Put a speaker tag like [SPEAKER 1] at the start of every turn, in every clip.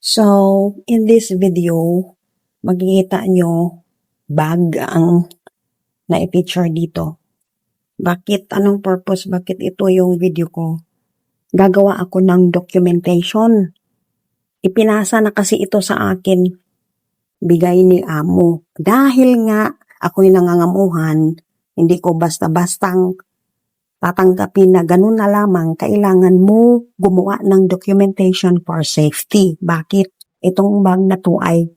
[SPEAKER 1] So, in this video, makikita nyo bag ang na-feature dito. Bakit? Anong purpose? Bakit ito yung video ko? Gagawa ako ng documentation. Ipinasa na kasi ito sa akin. Bigay ni amo. Dahil nga ako'y nangangamuhan, hindi ko basta-bastang tatanggapin na ganun na lamang, kailangan mo gumawa ng documentation for safety. Bakit? Itong bag na to ay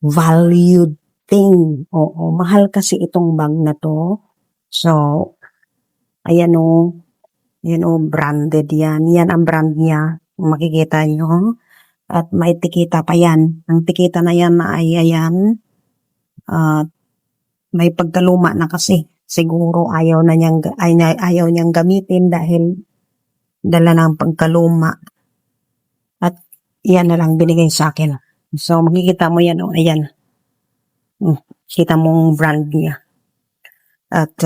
[SPEAKER 1] valued thing. Oo, mahal kasi itong bag na to. So, ayan o, branded yan. Yan ang brand niya. Makikita nyo. At may tikita pa yan. Ang tikita na yan ay ayan. May pagkaluma na kasi. Siguro ayaw niyang gamitin dahil dala ng pagkaluma. At yan na lang binigay sa akin. So makikita mo yan, ayan. Kita mong brand niya. At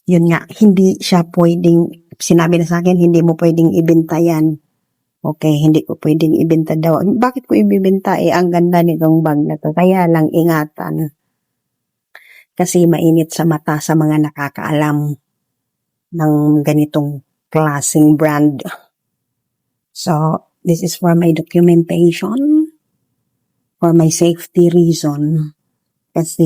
[SPEAKER 1] yun nga, hindi siya pwedeng, sinabi na sa akin, hindi mo pwedeng ibenta yan. Okay, hindi ko pwedeng ibenta daw. Bakit ko ibibenta? Ang ganda nitong bag na to. Kaya lang ingatan. Kasi mainit sa mata sa mga nakakaalam ng ganitong klaseng brand. So, this is for my documentation, for my safety reason. Kasi